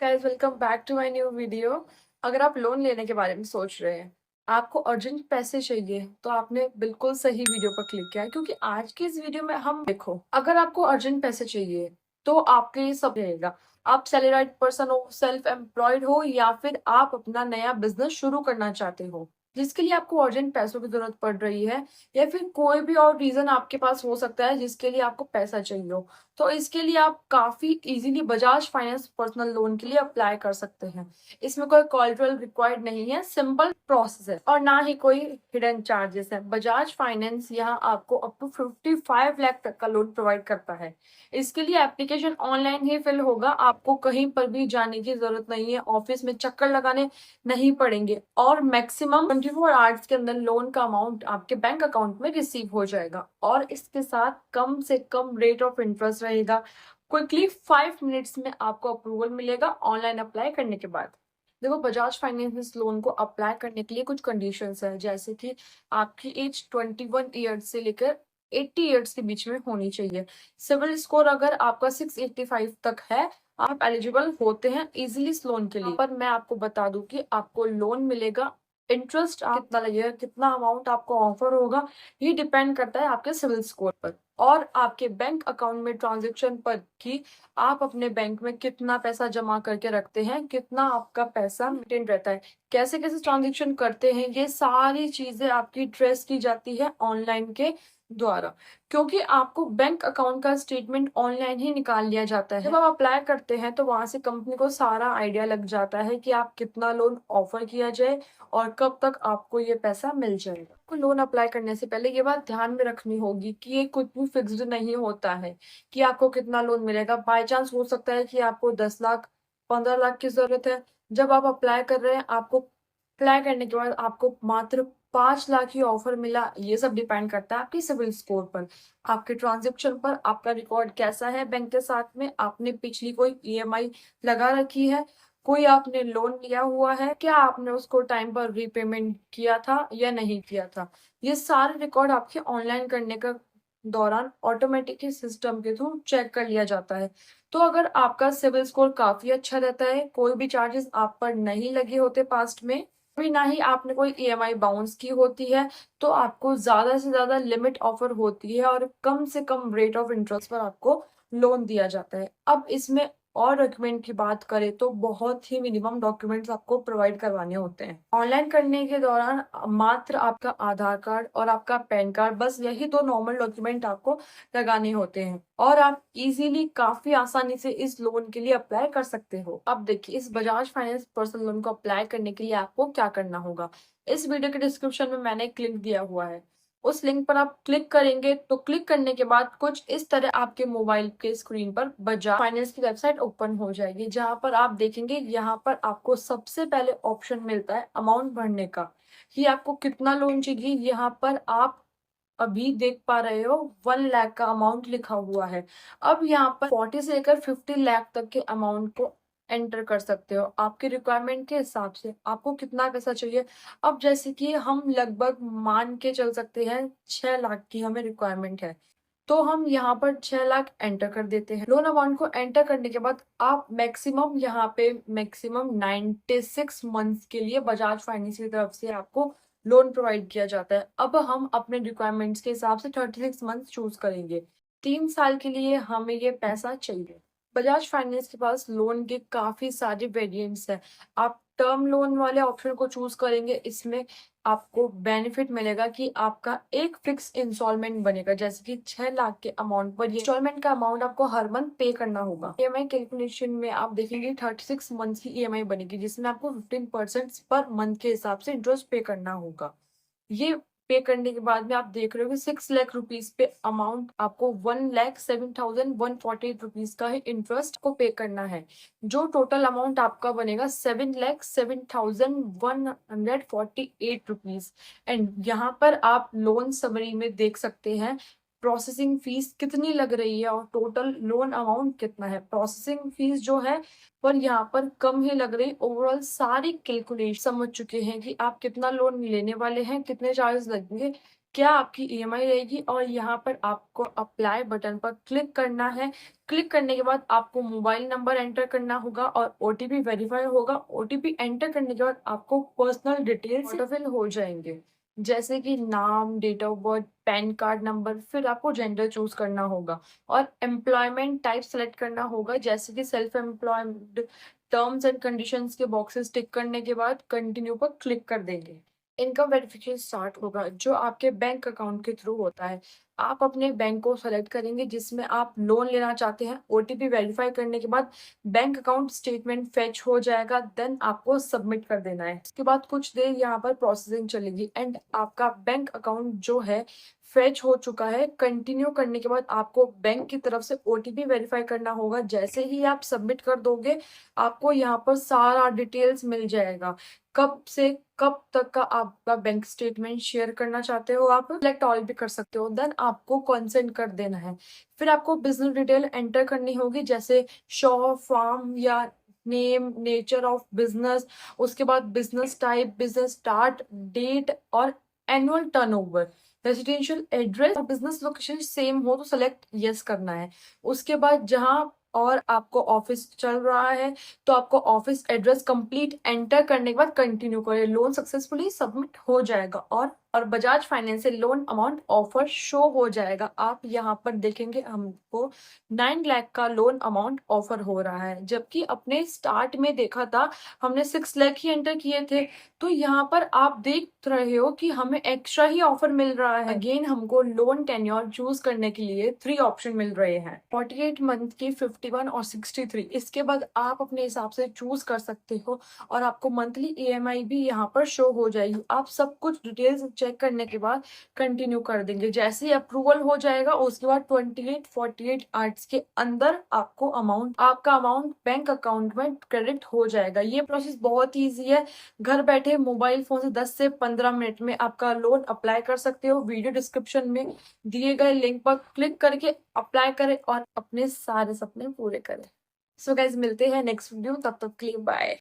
Guys, welcome back to my new video. अगर आप loan लेने के बारे में सोच रहे हैं, आपको अर्जेंट पैसे चाहिए, तो आपने बिल्कुल सही वीडियो पर क्लिक किया है, क्योंकि आज की इस वीडियो में हम देखो, अगर आपको अर्जेंट पैसे चाहिए तो आपके लिए सब रहेगा। आप सैलराइड पर्सन हो, सेल्फ एम्प्लॉयड हो, या फिर आप अपना नया बिजनेस शुरू करना चाहते हो जिसके लिए आपको अर्जेंट पैसों की जरूरत पड़ रही है, या फिर कोई भी और रीजन आपके पास हो सकता है जिसके लिए आपको पैसा चाहिए हो, तो इसके लिए आप काफी easily Bajaj finance personal loan के लिए अप्लाई कर सकते हैं। इसमें कोई कोलेटरल रिक्वायर्ड नहीं है, सिंपल प्रोसेस है और ना ही कोई हिडन चार्जेस है। बजाज फाइनेंस यहाँ आपको अप टू 55 लाख तक का लोन प्रोवाइड करता है। इसके लिए एप्लीकेशन ऑनलाइन ही फिल होगा, आपको कहीं पर भी जाने की जरूरत नहीं है, ऑफिस में चक्कर लगाने नहीं पड़ेंगे और मैक्सिमम 24 आवर्स के अंदर लोन का अमाउंट आपके बैंक अकाउंट में रिसीव हो जाएगा और इसके साथ कम से कम रेट ऑफ इंटरेस्ट रहेगा। क्विकली 5 मिनट्स में आपको अप्रूवल मिलेगा ऑनलाइन अप्लाई करने के बाद। देखो, बजाज फाइनेंस इस लोन को अप्लाई करने के लिए कुछ कंडीशंस है, जैसे कि आपकी एज 21 ईयर्स से लेकर 80 ईयर्स के बीच में होनी चाहिए। सिविल स्कोर अगर आपका 685 तक है, आप एलिजिबल होते हैं इजिली इस लोन के लिए। पर मैं आपको बता दूं कि आपको लोन मिलेगा, इंटरेस्ट कितना लगेगा, कितना अमाउंट आपको ऑफर होगा, ये डिपेंड करता है आपके सिविल स्कोर पर और आपके बैंक अकाउंट में ट्रांजेक्शन पर कि आप अपने बैंक में कितना पैसा जमा करके रखते हैं, कितना आपका पैसा मेंटेन रहता है, कैसे कैसे ट्रांजेक्शन करते हैं, ये सारी चीजें आपकी ट्रेस की जाती है ऑनलाइन के द्वारा, क्योंकि आपको बैंक अकाउंट का स्टेटमेंट ऑनलाइन ही निकाल लिया जाता है। जब आप अप्लाई करते हैं तो वहां से कंपनी को सारा आइडिया लग जाता है कि आप कितना लोन ऑफर किया जाए और कब तक आपको ये पैसा मिल जाएगा। आपको लोन अप्लाई करने से पहले ये बात ध्यान में रखनी होगी कि ये कुछ भी फिक्स्ड नहीं होता है कि आपको कितना लोन मिलेगा। बाय चांस हो सकता है कि आपको 10 लाख 15 लाख की जरूरत है, जब आप अप्लाई कर रहे हैं आपको अप्लाई करने के बाद आपको मात्र 5 लाख ही ऑफर मिला। ये सब डिपेंड करता है आपकी सिविल स्कोर पर, आपके ट्रांजेक्शन पर, आपका रिकॉर्ड कैसा है बैंक के साथ में, आपने पिछली कोई ईएमआई लगा रखी है, कोई आपने लोन लिया हुआ है, क्या आपने उसको टाइम पर रीपेमेंट किया था या नहीं किया था। ये सारे रिकॉर्ड आपके ऑनलाइन करने का दौरान ऑटोमेटिकली सिस्टम के थ्रू चेक कर लिया जाता है। तो अगर आपका सिविल स्कोर काफी अच्छा रहता है, कोई भी चार्जेस आप पर नहीं लगे होते पास्ट में, भी ना ही आपने कोई ईएमआई बाउंस की होती है, तो आपको ज्यादा से ज्यादा लिमिट ऑफर होती है और कम से कम रेट ऑफ इंटरेस्ट पर आपको लोन दिया जाता है। अब इसमें और डॉक्यूमेंट की बात करें तो बहुत ही मिनिमम डॉक्यूमेंट्स आपको प्रोवाइड करवाने होते हैं ऑनलाइन करने के दौरान। मात्र आपका आधार कार्ड और आपका पैन कार्ड, बस यही दो नॉर्मल डॉक्यूमेंट आपको लगाने होते हैं और आप इजीली काफी आसानी से इस लोन के लिए अप्लाई कर सकते हो। अब देखिए, इस बजाज फाइनेंस पर्सनल लोन को अप्लाई करने के लिए आपको क्या करना होगा। इस वीडियो के डिस्क्रिप्शन में मैंने एक लिंक दिया हुआ है, उस लिंक पर आप क्लिक करेंगे तो क्लिक करने के बाद कुछ इस तरह आपके मोबाइल के स्क्रीन पर बजाज फाइनेंस की वेबसाइट ओपन हो जाएगी, जहां पर आप देखेंगे यहाँ पर आपको सबसे पहले ऑप्शन मिलता है अमाउंट भरने का, कि आपको कितना लोन चाहिए। यहाँ पर आप अभी देख पा रहे हो 1 लाख का अमाउंट लिखा हुआ है। अब यहाँ पर 40 से लेकर 50 लाख तक के अमाउंट को एंटर कर सकते हो आपके रिक्वायरमेंट के हिसाब से, आपको कितना पैसा चाहिए। अब जैसे कि हम लगभग मान के चल सकते हैं 6 लाख की हमें रिक्वायरमेंट है, तो हम यहाँ पर 6 लाख एंटर कर देते हैं। लोन अमाउंट को एंटर करने के बाद आप मैक्सिमम यहाँ पे मैक्सिमम 96 मंथ्स के लिए बजाज फाइनेंस की तरफ से आपको लोन प्रोवाइड किया जाता है। अब हम अपने रिक्वायरमेंट्स के हिसाब से 36 मंथ चूज करेंगे। 3 साल के लिए हमें ये पैसा चाहिए। बजाज फाइनेंस के पास लोन के काफी सारे वेरिएंट्स हैं। आप टर्म लोन वाले ऑप्शन को चूज करेंगे, इसमें आपको बेनिफिट मिलेगा कि आपका एक फिक्स इंस्टॉलमेंट बनेगा, जैसे कि 6 लाख के अमाउंट पर ये इंस्टॉलमेंट का अमाउंट आपको हर मंथ पे करना होगा। ईएमआई कैलकुलेशन में आप देखेंगे 36 मंथ की ईएमआई बनेगी, जिसमें आपको 15% पर मंथ के हिसाब से इंटरेस्ट पे करना होगा। ये पे करने के बाद में आप देख रहे हो कि 6 लाख रुपीज पे अमाउंट आपको 1,07,148 रुपीज का ही इंटरेस्ट को पे करना है, जो टोटल अमाउंट आपका बनेगा 7,07,148 रुपीज। एंड यहाँ पर आप लोन समरी में देख सकते हैं प्रोसेसिंग फीस कितनी लग रही है और टोटल लोन अमाउंट कितना है। प्रोसेसिंग फीस जो है पर यहाँ पर कम ही लग रही, ओवरऑल सारी कैलकुलेशन समझ चुके हैं कि आप कितना लोन लेने वाले हैं, कितने चार्जेस लगेंगे, क्या आपकी ईएमआई रहेगी, और यहाँ पर आपको अप्लाई बटन पर क्लिक करना है। क्लिक करने के बाद आपको मोबाइल नंबर एंटर करना होगा और ओटीपी वेरीफाई होगा। ओटीपी एंटर करने के बाद आपको पर्सनल डिटेल्स ऑटोफिल हो जाएंगे, जैसे कि नाम, date of birth, PAN card number. फिर आपको जेंडर चूज करना होगा और एम्प्लॉयमेंट टाइप सेलेक्ट करना होगा, जैसे कि self employed. Terms and conditions के बॉक्सेस टिक करने के बाद कंटिन्यू पर क्लिक कर देंगे। इनकम वेरिफिकेशन स्टार्ट होगा, जो आपके बैंक अकाउंट के थ्रू होता है। आप अपने बैंक को सेलेक्ट करेंगे जिसमें आप लोन लेना चाहते हैं। ओटीपी वेरीफाई करने के बाद बैंक अकाउंट स्टेटमेंट फेच हो जाएगा। देन आपको सबमिट कर देना है। इसके बाद कुछ देर यहाँ पर प्रोसेसिंग चलेगी एंड आपका बैंक अकाउंट जो है फेच हो चुका है। कंटिन्यू करने के बाद आपको बैंक की तरफ से ओटीपी वेरीफाई करना होगा। जैसे ही आप सबमिट कर दोगे, आपको यहाँ पर सारा डिटेल्स मिल जाएगा। कब से कब तक का आपका बैंक स्टेटमेंट शेयर करना चाहते हो, आप सिलेक्ट ऑल भी कर सकते हो। देन आपको कंसेंट कर देना है। फिर आपको बिजनेस डिटेल एंटर करनी होगी, जैसे शॉप, फार्म या नेम, नेचर ऑफ बिजनेस। उसके बाद business type, business start date और एनुअल टर्नओवर। रेजिडेंशियल एड्रेस और बिजनेस लोकेशन सेम हो तो सेलेक्ट यस करना है। उसके बाद जहां और आपको ऑफिस चल रहा है, तो आपको ऑफिस एड्रेस कंप्लीट एंटर करने के बाद कंटिन्यू करें। लोन सक्सेसफुली सबमिट हो जाएगा और बजाज फाइनेंस से लोन अमाउंट ऑफर शो हो जाएगा। आप यहाँ पर देखेंगे हमको 9 लाख का लोन अमाउंट ऑफर हो रहा है, जबकि अपने स्टार्ट में देखा था हमने 6 लाख ही एंटर किए थे। तो यहाँ पर आप देख रहे हो कि हमें एक्स्ट्रा ही ऑफर मिल रहा है। अगेन हमको लोन टेन्योर चूज करने के लिए 3 ऑप्शन मिल रहे हैं, 48 मंथ की, 51 और 63। इसके बाद आप अपने हिसाब से चूज कर सकते हो और आपको मंथली ईएमआई भी यहाँ पर शो हो जाएगी। आप सब कुछ डिटेल्स चेक करने के बाद कंटिन्यू कर देंगे। जैसे ही अप्रूवल हो जाएगा, उसके बाद 48 आवर्स के अंदर आपका अमाउंट बैंक अकाउंट में क्रेडिट हो जाएगा। ये प्रोसेस बहुत ईजी है। घर बैठे मोबाइल फोन से 10 से 15 मिनट में आपका लोन अप्लाई कर सकते हो। वीडियो डिस्क्रिप्शन में दिए गए लिंक पर क्लिक करके अप्लाई करें और अपने सारे सपने पूरे करें। सो गाइज, मिलते हैं नेक्स्ट वीडियो, तब तक के लिए बाय।